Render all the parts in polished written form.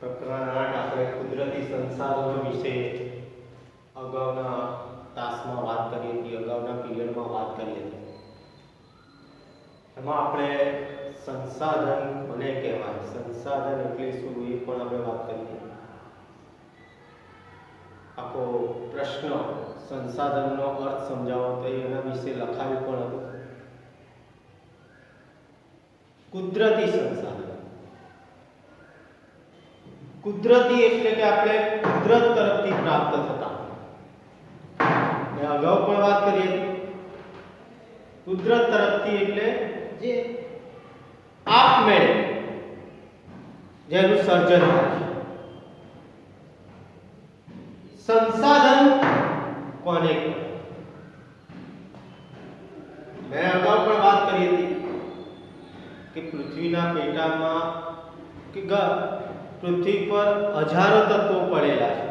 પ્રકરણ 8 આપણે કુદરતી સંસાધનો વિશે અગાઉના તાસમાં વાત કરી હતી, અગાઉના પીરિયડમાં વાત કરી હતી. એમાં આપણે સંસાધન કોને કહેવાય, સંસાધન એટલે શું એ પણ આપણે વાત કરી હતી. આખો પ્રશ્ન સંસાધનનો અર્થ સમજાવો તો એના વિશે લખાયું પણ હતું. કુદરતી સંસાધન, કુદરતી એટલે કે આપણે કુદરત તરફથી પ્રાપ્ત થતા. મેં અગાઉ પણ વાત કરી હતી. કુદરત તરફથી એટલે જે આપમેળે જેનું સર્જન થાય છે. સંસાધન કોને કહેવાય? મેં અગાઉ પણ વાત કરી હતી કે પૃથ્વીના પેટામાં કે પૃથ્વી પર હજારો તત્વો પડેલા છે,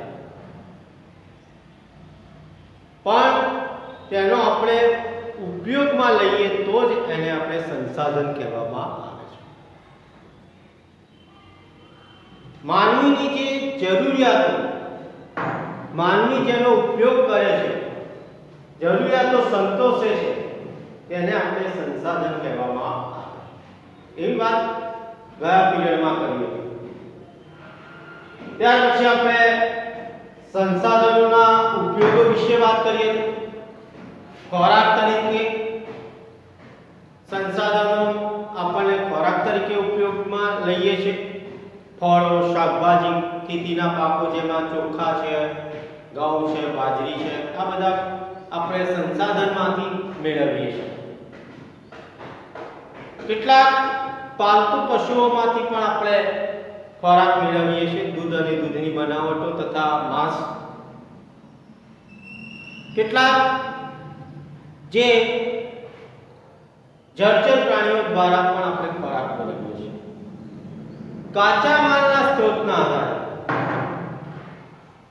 પણ તેનો આપણે ઉપયોગમાં લઈએ તો જ એને આપણે સંસાધન કહેવામાં આવે છે. માનવીની જે જરૂરિયાતો, માનવી જેનો ઉપયોગ કરે છે, જરૂરિયાતો સંતોષે છે, તેને આપણે સંસાધન કહેવામાં આવે છે. એવી વાત ગયા પીરિયડમાં કરી હતી. ત્યાર પછી આપણે સંસાધનોના ઉપયોગો વિશે વાત કરી હતી. ખોરાક તરીકે સંસાધનો આપણને ખોરાક તરીકે ઉપયોગમાં લઈએ છીએ. ફળો, શાકભાજી, ખેતીના પાકો જેમાં ચોખા છે, ઘઉં છે, બાજરી છે, આ બધા આપણે સંસાધનમાંથી મેળવીએ છીએ. કેટલાક પાલતુ પશુઓમાંથી પણ આપણે ખોરાક મેળવીએ છીએ, દૂધ અને દૂધની બનાવટો તથા માંસ. કેટલાક જે જળચર પ્રાણીઓ દ્વારા પણ આપણે ખોરાક મેળવીએ છીએ. કાચા માલના સ્ત્રોતના આધારે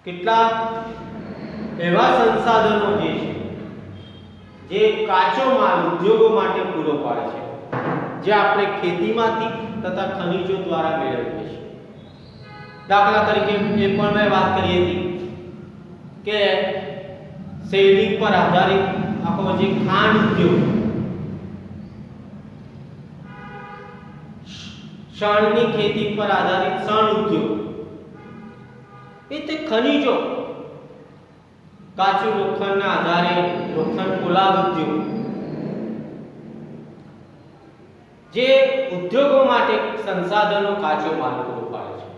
કેટલાક એવા સંસાધનો જે છે જે કાચો માલ ઉદ્યોગો માટે પૂરો પાડે છે, જે આપણે ખેતીમાંથી તથા ખનિજો દ્વારા મેળવીએ છીએ. દાખલા તરીકે એ પણ મેં વાત કરી હતી કે શેરડી પર આધારિત આખો જે ખાંડ ઉદ્યોગ, શણની ખેતી પર આધારિત શણ ઉદ્યોગ, એ તે ખનિજો, કાચું લોખંડના આધારે લોખંડ પોલાદ ઉદ્યોગ, જે ઉદ્યોગો માટે સંસાધનો કાચો માલ પૂરો પાડે છે.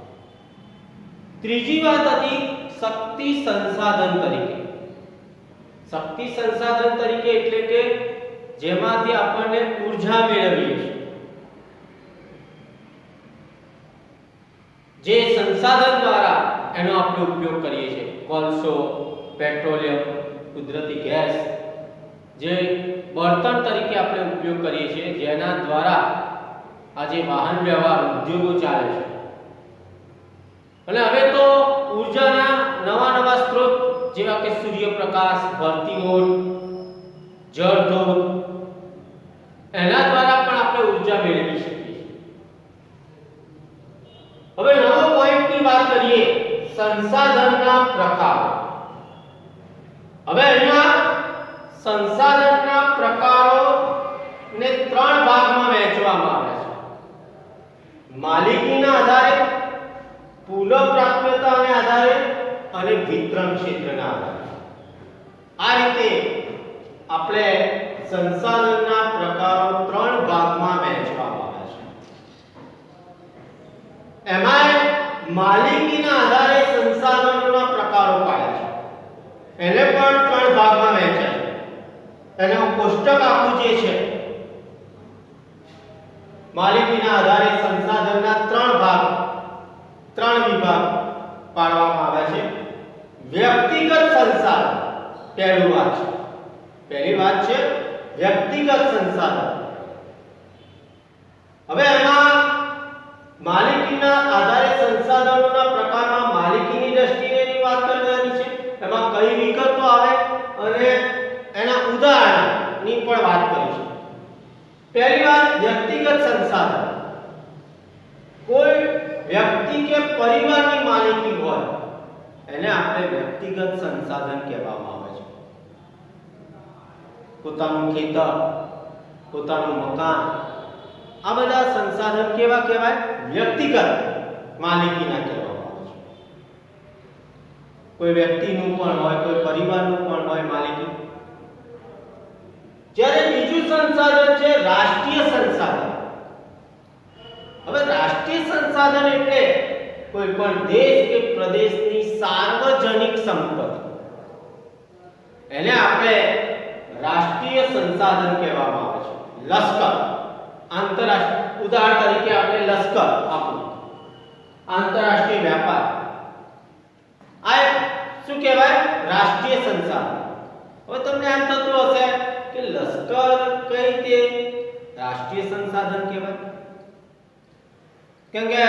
ત્રીજી વાત હતી શક્તિ સંસાધન તરીકે. શક્તિ સંસાધન તરીકે એટલે કે જેમાંથી આપણને ઊર્જા મેળવીએ છીએ. જે સંસાધન દ્વારા એનો આપણે ઉપયોગ કરીએ છીએ. કોલસો, પેટ્રોલિયમ, કુદરતી ગેસ, જે બળતણ તરીકે આપણે ઉપયોગ કરીએ છીએ, જેના દ્વારા આજે વાહન વ્યવહાર, ઉદ્યોગો ચાલે છે. અને હવે તો ઊર્જાના નવા નવા સ્ત્રોત જેવા કે સૂર્યપ્રકાશ, ધરતીઓળ, જળધોધ, એના દ્વારા પણ આપણે ઊર્જા મેળવી શકીએ છીએ. હવે નવો પોઈન્ટની વાત કરીએ, સંસાધનના પ્રકારો. હવે અહીંયા સંસાધનના પ્રકારોને 3 ભાગમાં વહેંચવામાં આવ્યા છે. માલિકીના આધારે, પુનઃપ્રાપ્યતાને આધારે અને વિતરણ ક્ષેત્રના આધારે. આ રીતે આપણે સંસાધનના પ્રકારો 3 ભાગમાં વહેંચવામાં આવ્યા છે. એમાં માલિકીના આધારે સંસાધનોના પ્રકારો પાડ્યા છે. એને પણ 3 ભાગમાં વહેંચ્યા છે. એનો કોષ્ટક આખું જે છે, માલિકીના આધારે સંસાધનના 3 ભાગ, 3 વિભાગ પાડવામાં આવ્યા છે. વ્યક્તિગત સંસાધન પહેલી વાત છે વ્યક્તિગત સંસાધન. હવે એમાં માલિકીના આધારે સંસાધનોના પ્રકારમાં માલિકીની દ્રષ્ટિએ એની વાત કરવાની છે. એમાં કઈ વિગતો આવે અને એના ઉદાહરણની પણ વાત કરીશું. પહેલી વાત વ્યક્તિગત સંસાધન. કોઈ વ્યક્તિ કે પરિવારની માલિકી હોય એને આપણે વ્યક્તિગત સંસાધન કહેવામાં આવે છે. પોતાનું ખેતર, પોતાનું મકાન, આ બધા સંસાધન કેવા કહેવાય? વ્યક્તિગત માલિકીના કહેવામાં આવે છે. કોઈ વ્યક્તિનું પણ હોય, કોઈ પરિવારનું પણ હોય માલિકી. જ્યારે બીજું સંસાધન છે રાષ્ટ્રીય સંસાધન. હવે રાષ્ટ્રીય સંસાધન એટલે કોઈ પણ દેશ કે પ્રદેશની સાર્વજનિક સંપત્તિ, એને આપણે રાષ્ટ્રીય સંસાધન કહેવામાં આવે છે. લશ્કર, આંતરરાષ્ટ્રીય, ઉદાહરણ તરીકે આપણે લશ્કર આપણું આંતરરાષ્ટ્રીય વ્યાપાર, આ શું કહેવાય? રાષ્ટ્રીય સંસાધન. હવે તમને એમ થતું હશે કે લશ્કર કઈ રીતે રાષ્ટ્રીય સંસાધન કહેવાય? કેમ કે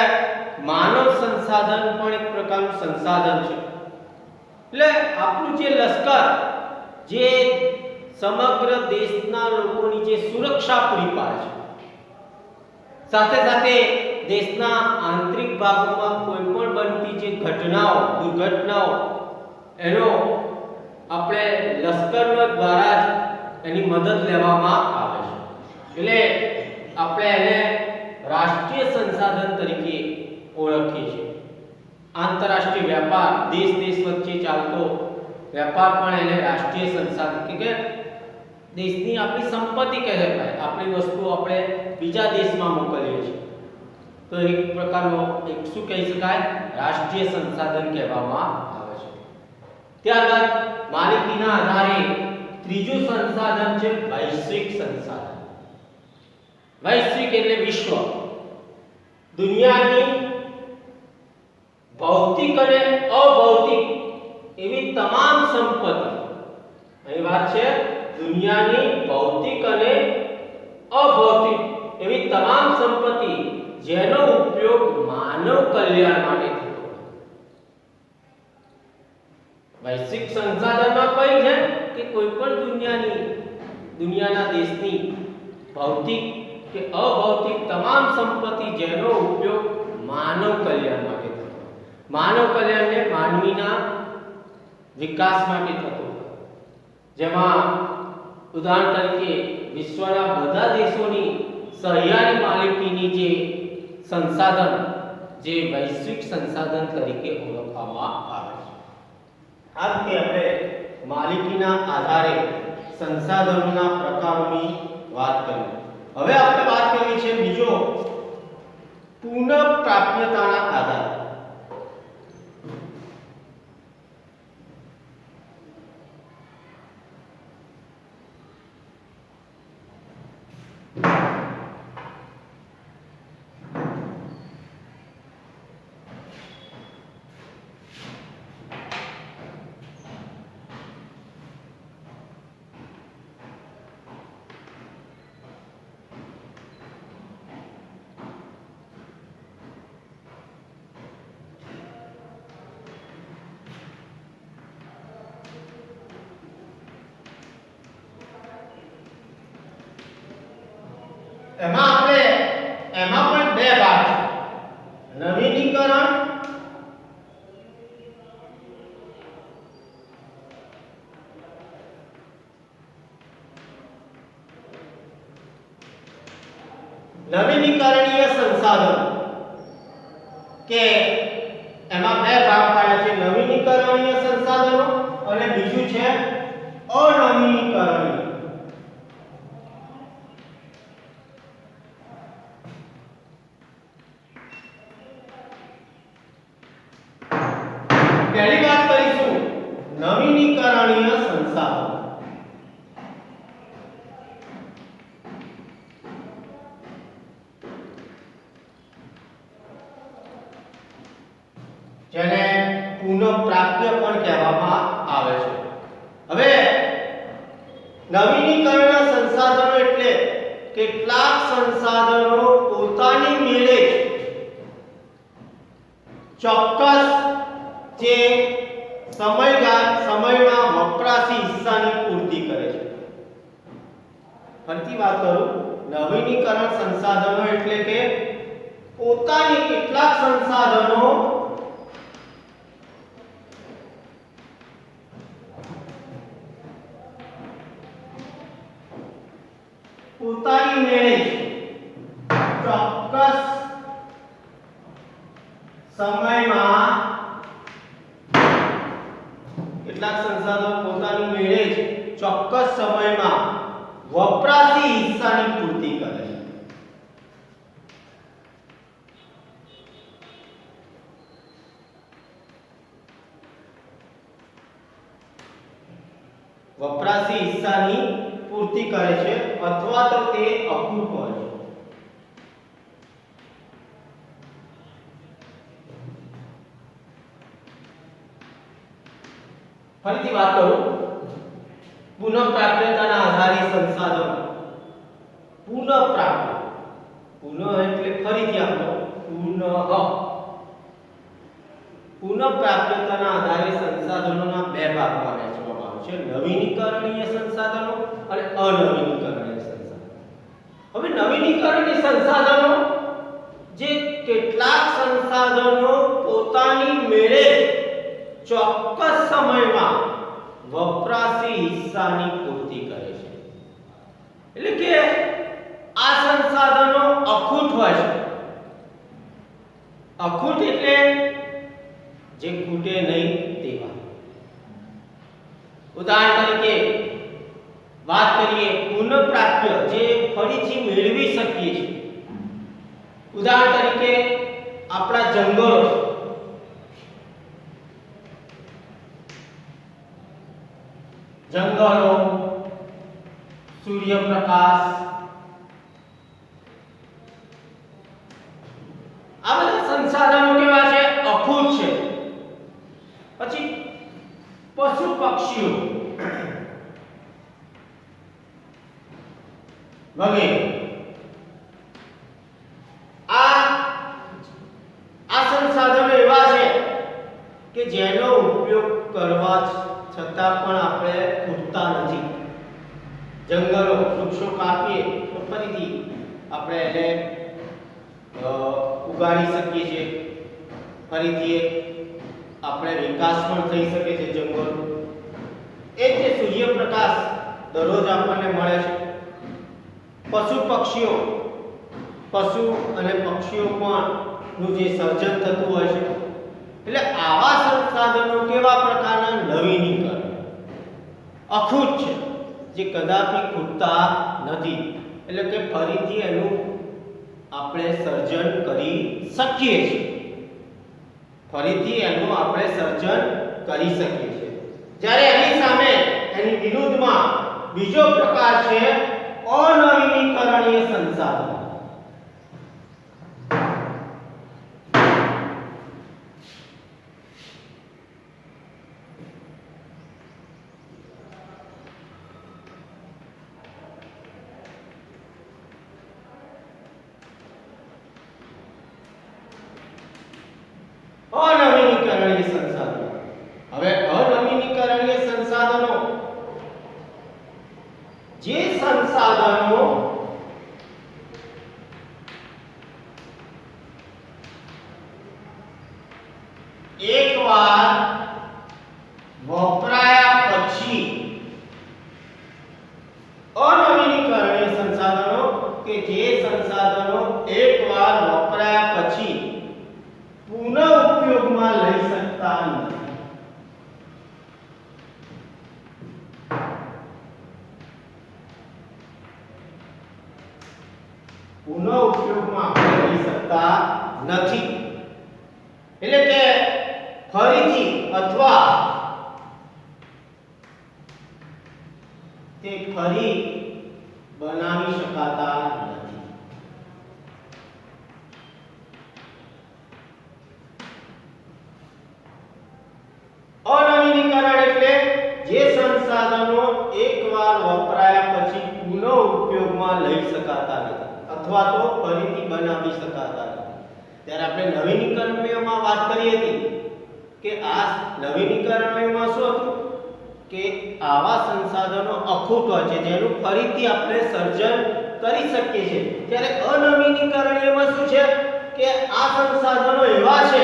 માનવ સંસાધન પણ એક પ્રકારનું સંસાધન છે. એટલે આપણું જે લશ્કર જે સમગ્ર દેશના લોકોની જે સુરક્ષા પૂરી પાડે છે, સાથે સાથે દેશના આંતરિક ભાગોમાં કોઈ પણ બનતી જે ઘટનાઓ, દુર્ઘટનાઓ, એનો આપણે લશ્કરના દ્વારા જ એની મદદ લેવામાં આવે છે. એટલે આપણે એને રાષ્ટ્રીય સંસાધન તરીકે ઓળખીએ છીએ. આંતરરાષ્ટ્રીય વ્યાપાર, દેશ વચ્ચે ચાલતો વેપાર પણ એને રાષ્ટ્રીય સંસાધન કે દેશની આપણી સંપત્તિ કહેવાય. આપણી વસ્તુ આપણે બીજા દેશમાં મોકલીએ છીએ તો એક પ્રકારનો એક શું કહી શકાય? રાષ્ટ્રીય સંસાધન કહેવામાં આવે છે. ત્યારબાદ માલિકીના આધારે ત્રીજું સંસાધન છે વૈશ્વિક સંસાધન. વૈશ્વિક એટલે વિશ્વ, દુનિયાની ભૌતિક અને અભૌતિક એવી તમામ સંપત્તિ, અહીં વાત છે દુનિયાની ભૌતિક અને અભૌતિક એવી તમામ સંપત્તિ જેનો ઉપયોગ માનવ કલ્યાણ માટે થતો હોય. વૈશ્વિક સંસાધનમાં કઈ છે કે કોઈ પણ દુનિયાના દેશની ભૌતિક કે અભૌતિક તમામ સંપત્તિ જેનો ઉપયોગ માનવ કલ્યાણ માટે થતો હોય. માનવ કલ્યાણ એટલે માનવીના વિકાસ માટે થતો હોય. જેમાં ઉદાહરણ તરીકે વિશ્વના બધા દેશોની સહિયારી માલિકીની જે સંસાધન, જે વૈશ્વિક સંસાધન તરીકે ઓળખવામાં આવે છે. આ રીતે આપણે માલિકીના આધારે સંસાધનોના પ્રકારોની વાત કરી. હવે આપણે વાત કરવી છે બીજો પુનઃપ્રાપ્યતાના આધારે. એમાં પણ બે ભાગ છે. નવીનીકરણ નવીનીકરણીય સંસાધનો, કે એમાં બે ભાગ પાડ્યા છે. નવીનીકરણીય સંસાધનો અને બીજું છે અનવીનીકરણીય. પહેલી વાત કરીશું નવીનીકરણીય સંસાધનો. જેને પુનઃપ્રાપ્ય પણ કહેવામાં આવે છે. હવે નવીનીકરણીય સંસાધનો એટલે કેટલાક સંસાધનો પોતાની મેળે ચોક્કસ જે સમયમાં વપરાશી હિસ્સાની પૂર્તિ કરે છે. ફરીથી વાત કરું, નવીનીકરણ સંસાધનો એટલે કે પોતાની કેટલાક સંસાધનો પોતાની મેળે ચોક્કસ સમયમાં કેટલાક સંસાધનો પોતાની મેળે જ ચોક્કસ સમયમાં વપરાશી હિસ્સાની પૂર્તિ કરે છે. વપરાશી હિસ્સાની પૂર્તિ કરે છે અથવા તો તે અખૂટ હોય છે. ફરીથી વાત કરું, પુનઃપ્રાપ્યતાના આધારે સંસાધનો પુનઃપ્રાપ્ય, પુનઃ એટલે ફરીથી આપો, પુનઃપ્રાપ્યતાના આધારે સંસાધનોના બે ભાગમાં વહેંચવામાં આવે છે, નવીનીકરણીય સંસાધનો અને અનવીનીકરણીય સંસાધનો. હવે નવીનીકરણીય સંસાધનો જે કેટલાક સંસાધનો પોતાની મેળે ચોક્કસ સમયમાં વપરાશી હિસ્સાની પૂર્તિ કરે છે. એટલે કે આ સંસાધનો અખૂટ હોય છે. અખૂટ એટલે જે ખૂટે નહીં તેવા. ઉદાહરણ તરીકે વાત કરીએ પુનઃપ્રાપ્ય, જે ફરીથી મેળવી શકીએ છીએ. ઉદાહરણ તરીકે આપણા જંગલો, સૂર્યપ્રકાશ, આ બધા સંસાધનો કેવા છે? અખૂટ છે. પછી પશુ પક્ષીઓ વગેરે, આ સંસાધનો એવા છે કે જેનો ઉપયોગ કરવા છતાં પણ આપણે ખૂટતા નથી. જંગલો, વૃક્ષો કાપીએ તો ફરીથી આપણે એને ઉગાડી શકીએ છીએ, ફરીથી આપણે વિકાસ પણ થઈ શકે છે જંગલો. એ જે સૂર્યપ્રકાશ દરરોજ આપણને મળે છે. પશુ પક્ષીઓ, પશુ અને પક્ષીઓ પણ નું જે સર્જન થતું હોય છે. એટલે આવા સંસાધનો કેવા પ્રકારના? નવીનીકરણ, અખૂટ છે, જે કદાપી ખૂટતા નથી. એટલે કે ફરીથી એનું આપણે સર્જન કરી શકીએ છીએ. ફરીથી એનું આપણે સર્જન કરી શકીએ છીએ. જ્યારે એની સામે, એની વિરુદ્ધમાં બીજો પ્રકાર છે અનવીનીકરણીય સંસાધનો. અનવીનીકરણીય સંસાધનો. હવે અનવીનીકરણીય સંસાધનો, જે સંસાધનો એકવાર વપરાયા પછી, અનવીનીકરણીય સંસાધનો કે જે સંસાધનો એકવાર વપરાયા પછી પુનઃ ઉપયોગમાં લઈ શકતા નથી. પુનઃ ઉપયોગમાં લઈ શકતા નથી. એટલે કે ફરીથી અથવા તે ફરી બનાવી શકાતા નથી. અનવીનીકરણ એટલે જે સંસાધનો એકવાર વપરાયા પછી પુનઃ ઉપયોગમાં લઈ શકાતા નથી અથવા તો ફરીથી બનાવી શકાતા નથી. ત્યારે આપણે નવીનીકરણમાં વાત કરી હતી કે આ નવીનીકરણમાં શું હતું કે આવા સંસાધનો અખૂટ હોય છે, જેનું ફરીથી આપણે સર્જન કરી શકીએ છીએ. ત્યારે અનવીનીકરણીયમાં શું છે કે આ સંસાધનો એવા છે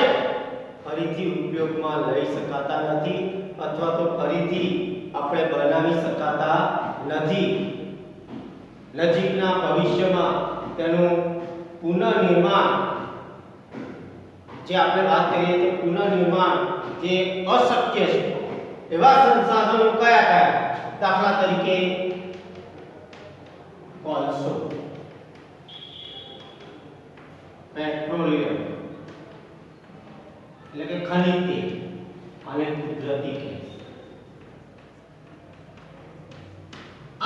ફરીથી ઉપયોગમાં લઈ શકાતા નથી અથવા તો ફરીથી આપણે બનાવી શકાતા નથી. નજીકના ભવિષ્યમાં તેનું પુનઃનિર્માણ, જે આપણે વાત કરીએ તો પુનઃનિર્માણ જે અશક્ય છે એવા સંસાધનો કયા કયા? દાખલા તરીકે કોલસો, પેટ્રોલિયમ એટલે કે ખનિજ તેલ અને કુદરતી ગેસ.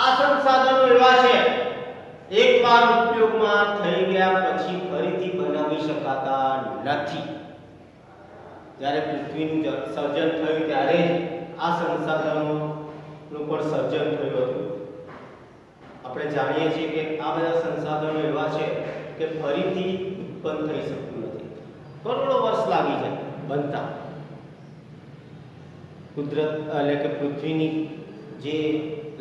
આ સંસાધનો એવા છે એકવાર ઉપયોગમાં થઈ ગયા પછી ફરીથી બનાવી શકાતા નથી. જ્યારે પૃથ્વીનું સર્જન થયું ત્યારે આ સંસાધનોનું પણ સર્જન થયું હતું. આપણે જાણીએ છીએ કે આ બધા સંસાધનો એવા છે કે ફરીથી ઉત્પન્ન થઈ શકતું નથી. કરોડો વર્ષ લાગી જાય બનતા. કુદરત એટલે કે પૃથ્વીની જે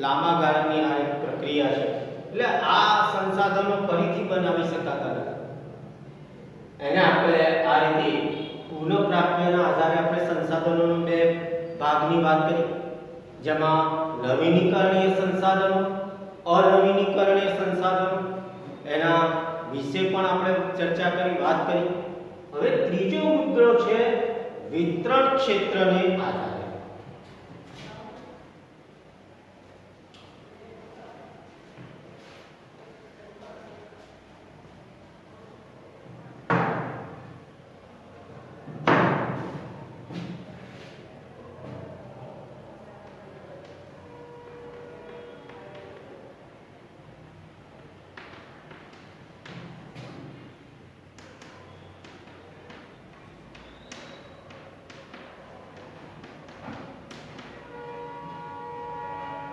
લાંબા ગાળાની આ એક પ્રક્રિયા છે, એટલે આ સંસાધનો ફરીથી બનાવી શકાતા નથી. એને આપણે આ રીતે પુનઃપ્રાપ્યના આધારે આપણે સંસાધનોનો બે ભાગની વાત કરી, જેમાં નવીનીકરણીય સંસાધનો, અનવીનીકરણીય સંસાધનો, એના વિશે પણ આપણે ચર્ચા કરી, વાત કરી. હવે ત્રીજો મુદ્દો છે વિતરણ ક્ષેત્રને આધારે.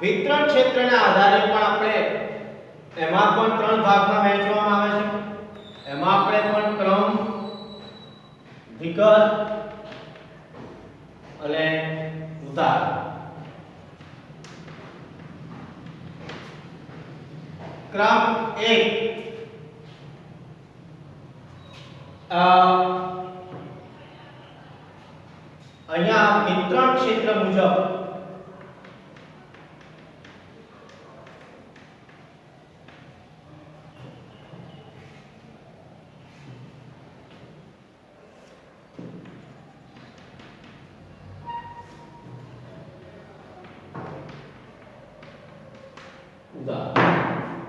વિતરણ ક્ષેત્રના આધારે પણ આપણે એમાં પણ ત્રણ ભાગમાં વહેંચવામાં આવે છે. એમાં આપણે પણ ક્રમ, વિગત અને ઉદાર. ક્રમ 1 અહીંયા વિતરણ ક્ષેત્ર મુજબ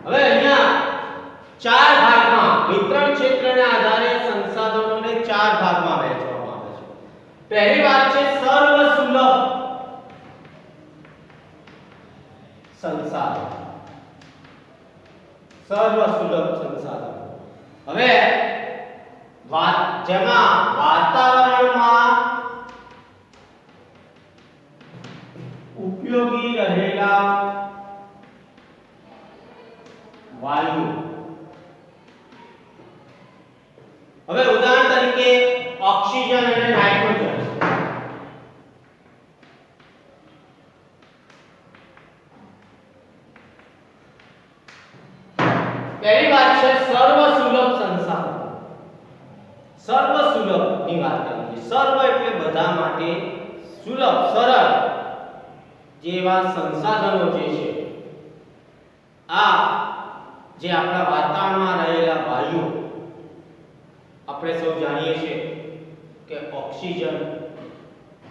હવે અહીંયા ચાર ભાગમાં વિતરણ ક્ષેત્રના આધારે સંસાધનોને ચાર ભાગમાં વહેંચવામાં આવે છે. પહેલી વાત છે સર્વસુલભ સંસાધન. સર્વસુલભ સંસાધન. હવે જેમાં વાતાવરણમાં ઉપયોગી રહેલા વાયુ. હવે ઉદાહરણ તરીકે ઓક્સિજન અને નાઇટ્રોજન. પહેલી વાત છે સર્વસુલભ સંસાધન. સર્વસુલભ ની વાત કરીએ. સર્વ એટલે બધા માટે, સુલભ સરળ જેવા સંસાધનો જે છે, આ જે આપણા વાતાવરણમાં રહેલા વાયુ, આપણે સૌ જાણીએ છીએ કે ઓક્સિજન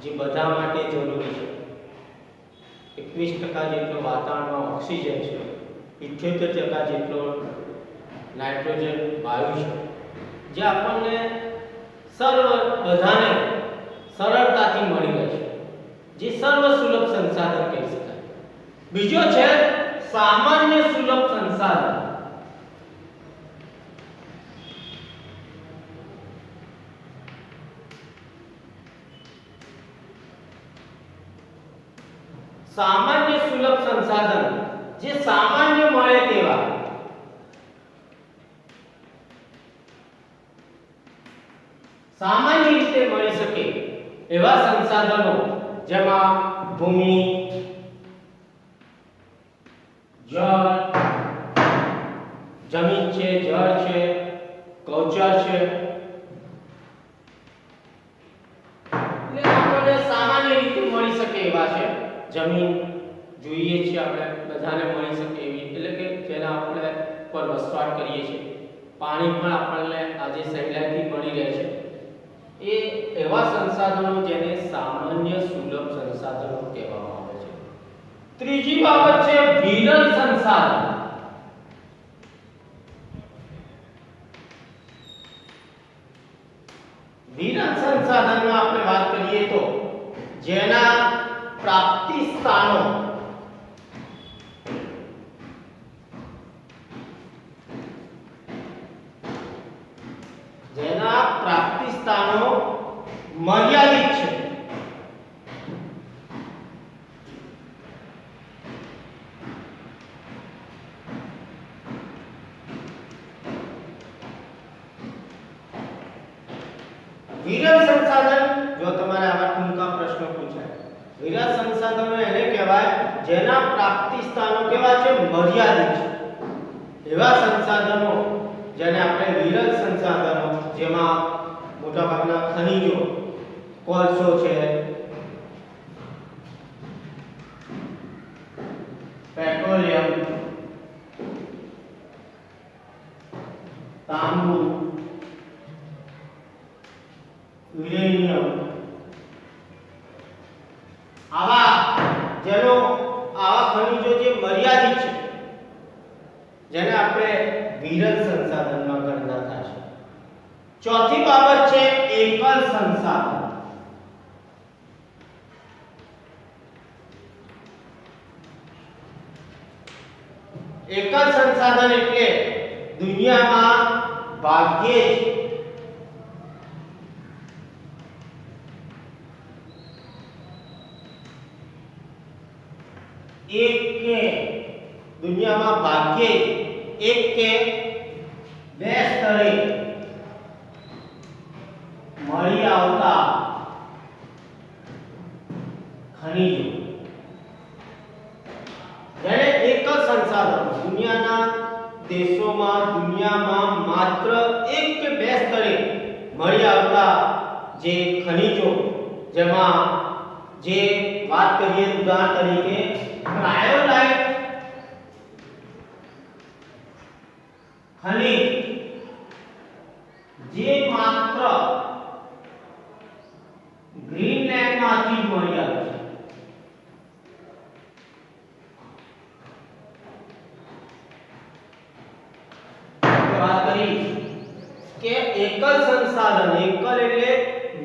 જે બધા માટે જરૂરી છે, 21% જેટલો વાતાવરણમાં ઓક્સિજન છે, 78% જેટલો નાઇટ્રોજન વાયુ છે, જે આપણને બધાને સરળતાથી મળી રહે છે, જે સર્વસુલભ સંસાધન કહી શકાય. બીજો છે સામાન્ય સુલભ સંસાધન. સામાન્ય સુલભ સંસાધન જે સામાન્ય મળે તેવા, સામાન્ય રીતે મળી શકે એવા સંસાધનો, જેમાં ભૂમિ, જળ, જમીન છે, જળ છે, કવચ છે, જમીન જોઈએ છીએ આપણે બધાને મળી શકે એવી, એટલે કે જેના આપણે પર વસવાટ કરીએ છીએ, પાણી પણ આપણને આજે સહેલાઈથી મળી રહે છે, એ એવા સંસાધનો જેને સામાન્ય સુલભ સંસાધનો કહેવામાં આવે છે. ત્રીજી બાબત છે વિરલ સંસાધન. વિરલ સંસાધનમાં આપણે વાત કરીએ તો જેના પ્રાપ્તિ સ્થાનો મર્યાદિત છે. વિરલ સંસાધન, જો તમારે આવા ટૂંકા પ્રશ્નો પૂછાય, વિરલ સંસાધનો એને કહેવાય જેના પ્રાપ્તિ સ્થાનો કેવા છે? મર્યાદિત છે. એવા સંસાધનો જેને આપણે વિરલ સંસાધનો, જેમાં મોટાભાગના ખનિજો, કોલસો છે, પેટ્રોલિયમ, તાંબુ, યુરેનિયમ, આવા ખનિજો જે મર્યાદિત છે, જેને આપણે વિરલ સંસાધનમાં ગણના થાય છે. ચોથી બાબત છે એકલ સંસાધન. એકલ સંસાધન એટલે દુનિયામાં ભાગ્યે જ એક કે બે સ્તરે મળી આવતા ખનિજો, જેને એકલ સંસાધન દુનિયાના દેશોમાં, દુનિયામાં માત્ર એક કે બે સ્તરે મળી આવતા જે ખનિજો, જેમાં જે વાત કરીએ ઉદાહરણ તરીકે ક્રાયોલાઇટ ખનિજ, જે માત્ર ગ્રીનલેન્ડમાંથી જ મળી આવે છે. વાત કરી કે એકલ સંસાધન, એકલ એટલે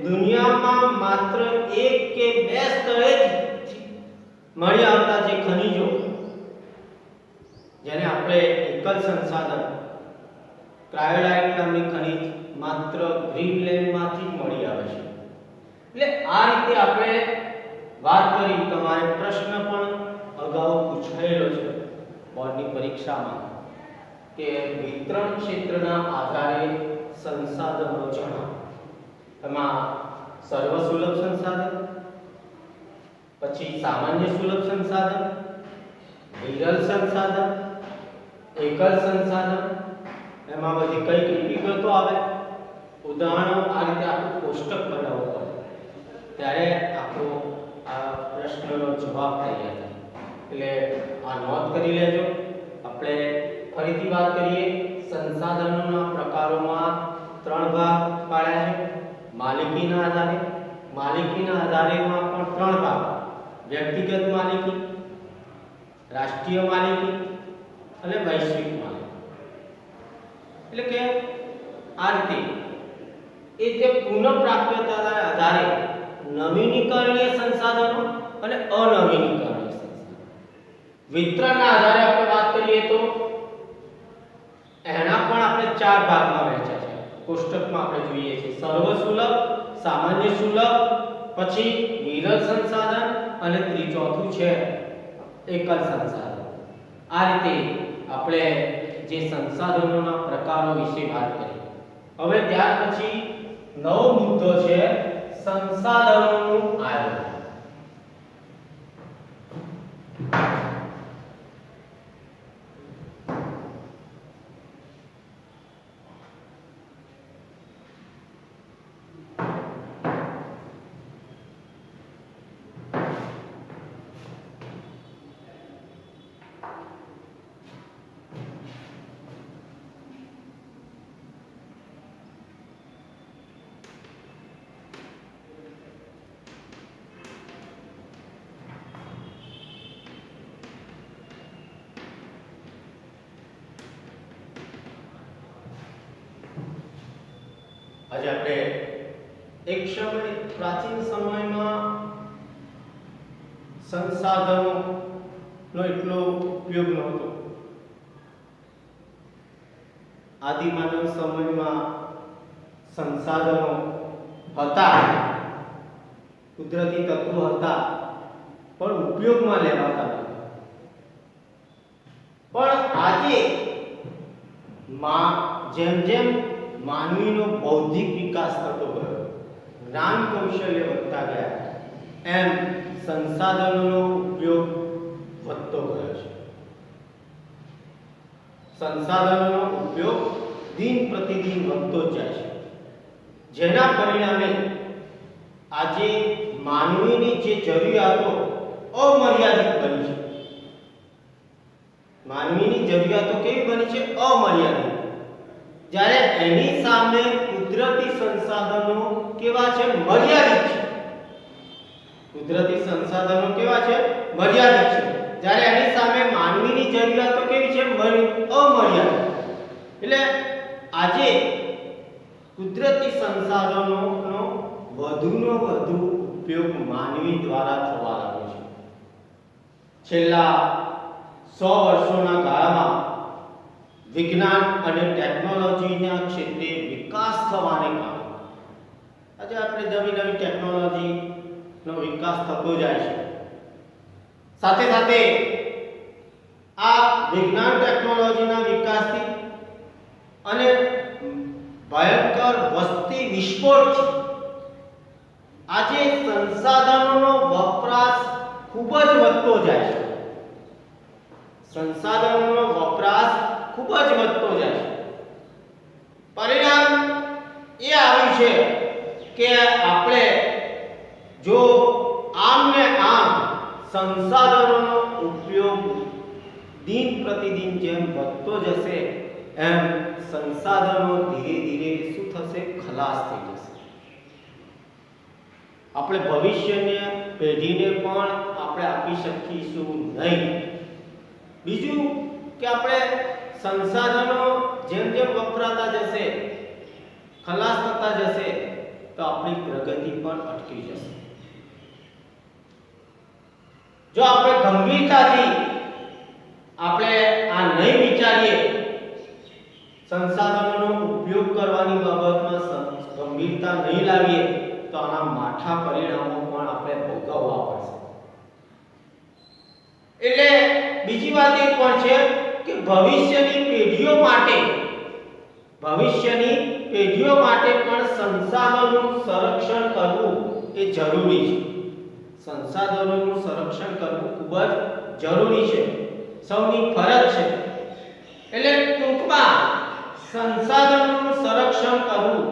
દુનિયામાં માત્ર એક કે બે સ્તરે જ મળી આવતા જે ખનિજો, જેને આપણે એકલ સંસાધન, ક્રાયોલાઇટ નામની ખનિજ માત્ર ગ્રીનલેન્ડમાંથી જ મળી આવે છે. એટલે આ રીતે આપણે વાત કરી. તમારે પ્રશ્ન પણ અગાઉ પૂછાયેલો છે બોર્ડની પરીક્ષામાં કે વિતરણ ક્ષેત્રના આધારે સંસાધનો જણાવો. એમાં સર્વસુલભ સંસાધન, પછી સામાન્ય સુલભ સંસાધન, વિરલ સંસાધન, એકલ સંસાધન, એમાં બધી કઈ કઈ વિગતો આવે, ઉદાહરણો, આ રીતે આખું કોષ્ટક બનાવવું પડે, ત્યારે આપણો આ પ્રશ્નનો જવાબ તૈયાર થાય. એટલે આ નોંધ કરી લેજો. આપણે ફરીથી વાત કરીએ. સંસાધનોના પ્રકારોમાં ત્રણ ભાગ પાડ્યા છે. માલિકીના આધારે, માલિકીના આધારેમાં પણ ત્રણ ભાગ: વ્યક્તિગત માલિકી, રાષ્ટ્રીય માલિકી અને વૈશ્વિક માલિકી. એટલે કે આ રીતે એ જે પુનઃપ્રાપ્યતાના આધારે નવીનીકરણીય સંસાધનો અને અનવીનીકરણીય સંસાધનો. વિતરણના આધારે આપણે વાત કરીએ તો એના પણ આપણે ચાર ભાગમાં વહેંચ્યા છે. કોષ્ટકમાં આપણે જોઈએ છીએ સર્વસુલભ, સામાન્ય સુલભ, પછી વિરલ સંસાધન અને ચોથું છે એકલ સંસાધન. આ રીતે આપણે જે સંસાધનોના પ્રકારો વિશે વાત કરી. હવે ત્યાર પછી નવો મુદ્દો છે સંસાધનોનું આયોજન. આજે આપણે એક સમય પ્રાચીન સમયમાં સંસાધનોનો એટલો ઉપયોગ નહોતો. આદિમાનવ સમયમાં સંસાધનો હતા, કુદરતી તત્વો હતા, પણ ઉપયોગમાં લેવાતા હતા. પણ આજે જેમ જેમ માનવીનો બૌદ્ધિક વિકાસ થતો ગયો, જ્ઞાન કૌશલ્ય વધતા ગયા, એમ સંસાધનોનો ઉપયોગ વધતો ગયો છે. સંસાધનોનો ઉપયોગ દિન પ્રતિદિન વધતો જ જાય છે, જેના પરિણામે આજે માનવીની જે જરૂરિયાતો અમર્યાદિત બની છે. માનવીની જરૂરિયાતો કેવી બની છે? અમર્યાદિત. જ્યારે એની સામે કુદરતી સંસાધનો કેવા છે? મર્યાદિત છે. કુદરતી સંસાધનો કેવા છે? મર્યાદિત છે. જ્યારે એની સામે માનવીની જરૂરિયાતો કેવી છે? અમર્યાદિત. એટલે આજે કુદરતી સંસાધનોનો વધુનો વધુ ઉપયોગ માનવી દ્વારા થવા લાગ્યો છે. છેલ્લા 100 વર્ષોના ગાળામાં વિજ્ઞાન અને ટેકનોલોજીના ક્ષેત્રે વિકાસ થવાને કારણે આજે આપણે નવી નવી ટેકનોલોજીનો વિકાસ થતો જાય છે. સાથે સાથે આ વિજ્ઞાન ટેકનોલોજીના વિકાસથી અને ભયંકર વસ્તી વિસ્ફોટથી આજે સંસાધનોનો વપરાશ ખૂબ જ વધતો જાય છે. સંસાધનોનો વપરાશ ખૂબ જ વધતો જાય છે. પરિણામ એ આવ્યું છે કે આપણે જો આમ ને આમ સંસાધનોનો ઉપયોગ દિન પ્રતિદિન જેમ વધતો જશે, એમ સંસાધનો ધીરે ધીરે શું થશે? ખલાસ થઈ જશે. આપણે ભવિષ્યની પેઢીને પણ આપણે આપી શકીશું નહીં. બીજું કે આપણે સંસાધનો જેમ જેમ વપરાતા જશે, ખલાસ થતા જશે, તો આપણી પ્રગતિ પણ અટકી જશે. જો આપણે ગંભીરતાથી આપણે આ નહીં વિચારીએ, સંસાધનોનો ઉપયોગ કરવાની બાબતમાં ગંભીરતા નહીં લાવીએ, તો આના માઠા પરિણામો પણ આપણે ભોગવવા પડશે. એટલે બીજી વાત એ પણ છે કે ભવિષ્યની પેઢીઓ માટે પણ સંસાધનોનું સંરક્ષણ કરવું એ જરૂરી છે. સંસાધનોનું સંરક્ષણ કરવું ખૂબ જ જરૂરી છે, સૌની ફરજ છે. એટલે ટૂંકમાં સંસાધનોનું સંરક્ષણ કરવું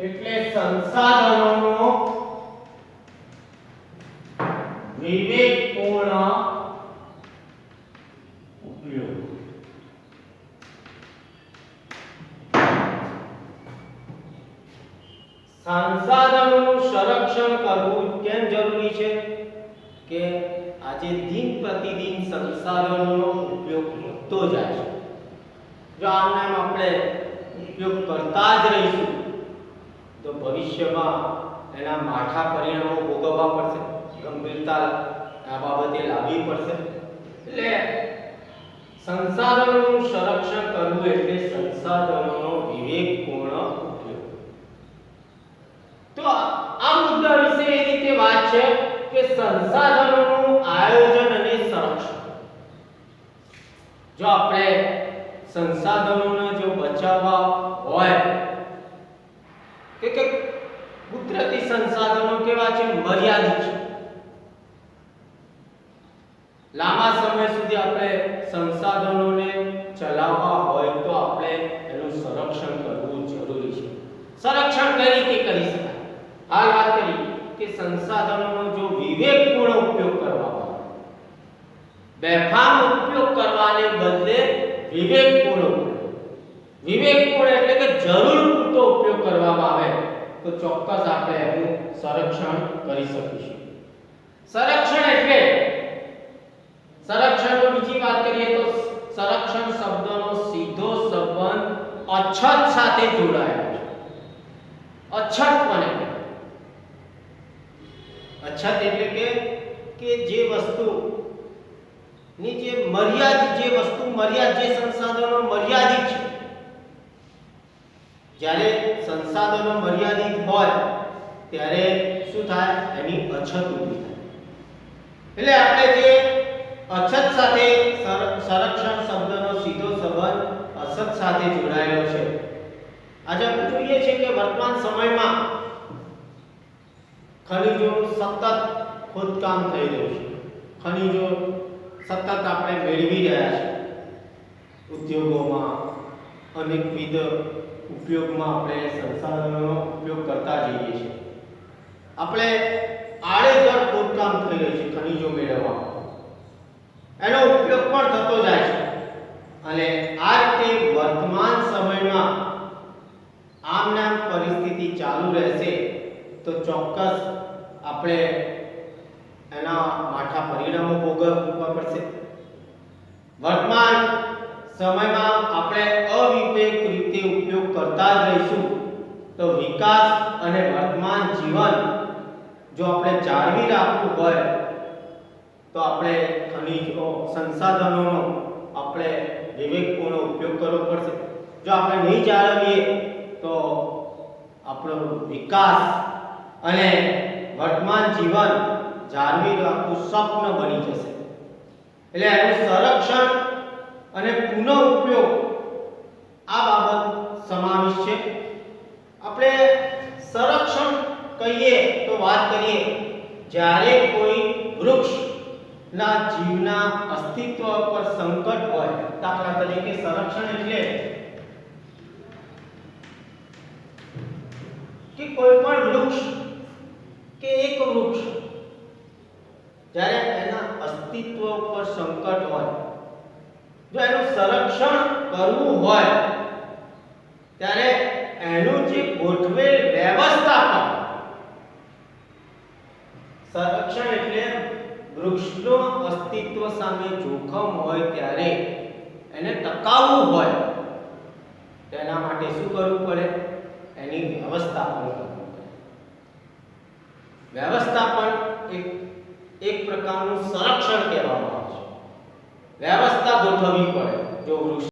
એટલે સંસાધનોનો વિવેકપૂર્ણ ઉપયોગ. સંસાધનોનું સંરક્ષણ કરવું કેમ જરૂરી છે? કે આજે દિન પ્રતિદિન સંસાધનોનો ઉપયોગ વધતો જાય છે. જો આમને આપણે ઉપયોગ કરતા જ રહીશું, તો ભવિષ્યમાં એના માઠા પરિણામો ભોગવવા પડશે, ગંભીરતા આ બાબતે લાવવી પડશે. એટલે સંસાધનોનું સંરક્ષણ કરવું એટલે સંસાધનોનો વિવેકપૂર્ણ ઉપયોગ. તો આ મુદ્દા વિશે એ રીતે વાત છે કે સંસાધનોનું આયોજન અને સંરક્ષણ. જો આપણે સંસાધનોને જો બચાવવા હોય કે કુદરતી સંસાધનો કેવા છે? મર્યાદિત છે. લાંબા સમય સુધી આપણે સંસાધનોને ચલાવવા હોય તો આપણે એનું સંરક્ષણ કરવું જરૂરી છે. સંરક્ષણ કઈ રીતે કરી શકાય? હાલ વાત કરી કે સંસાધનોનો જો વિવેકપૂર્ણ ઉપયોગ કરવામાં આવે, બેફામ ઉપયોગ કરવાને બદલે વિવેકપૂર્ણ ઉપયોગ. વિવેકપૂર્ણ એટલે કે જરૂર પૂરતો ઉપયોગ કરવામાં આવે તો ચોક્કસ આપણે એનું સંરક્ષણ કરી શકીશું. સંરક્ષણ એટલે સંરક્ષણનો બીજી વાત કરીએ તો સંરક્ષણ શબ્દનો સીધો સંબંધ અછત સાથે જોડાયેલો છે. અછત કોને કહેવાય? અછત એટલે કે જે વસ્તુ ની જે મર્યાદિત જે સંસાધનો મર્યાદિત છે, જ્યારે સંસાધનો મર્યાદિત હોય ત્યારે શું થાય? એની અછત ઊભી થાય. એટલે આપણે જે અછત સાથે સંરક્ષણ શબ્દનો સીધો સંબંધ અછત સાથે જોડાયેલો છે. આજે આપણે જોઈએ છીએ કે વર્તમાન સમયમાં ખનિજોનું સતત ખોદકામ થઈ રહ્યું છે. ખનિજો સતત આપણે મેળવી રહ્યા છીએ. ઉદ્યોગોમાં અનેકવિધ ઉપયોગમાં આપણે સંસાધનોનો ઉપયોગ કરતા જઈએ છીએ. આપણે આડેધડ ખોદકામ થઈ રહ્યું છે ખનિજો મેળવવા. એનો ઉપયોગ પણ થતો જાય છે અને આ રીતે વર્તમાન સમયમાં આમ પરિસ્થિતિ ચાલુ રહેશે તો ચોક્કસ આપણે એના માઠા પરિણામો ભોગવવા પડશે. વર્તમાન સમયમાં આપણે અવિવેક રીતે ઉપયોગ કરતા જ રહીશું તો વિકાસ અને વર્તમાન જીવન જો આપણે જાળવી રાખવું હોય તો આપણે ખનિજો સંસાધનોનો આપણે વિવેકપૂર્ણ ઉપયોગ કરવો પડશે. જો આપણે નહીં જાળવીએ તો આપણો વિકાસ અને વર્તમાન જીવન જાળવી રાખવું સ્વપ્ન બની જશે. એટલે એનું સંરક્ષણ અને પુનઃ ઉપયોગ આ બાબત સમાવિષ્ટ છે. આપણે સંરક્ષણ કહીએ તો વાત કરીએ જ્યારે કોઈ વૃક્ષના જીવના અસ્તિત્વ પર સંકટ હોય. દાખલા તરીકે સંરક્ષણ એટલે કે કોઈ પણ વૃક્ષ કે એક વૃક્ષ જ્યારે એના અસ્તિત્વ પર સંકટ હોય, જો એનું સંરક્ષણ કરવું હોય ત્યારે એનું જે ગોઠવેલ વ્યવસ્થાપન, સંરક્ષણ એટલે વૃક્ષનું અસ્તિત્વ સામે જોખમ હોય ત્યારે એને ટકાવવું હોય તેના માટે શું કરવું પડે? એની વ્યવસ્થાપન કરવું પડે. વ્યવસ્થાપન એક પ્રકારનું સંરક્ષણ કહેવામાં આવે છે. વ્યવસ્થા ગોઠવવી પડે. જો વૃક્ષ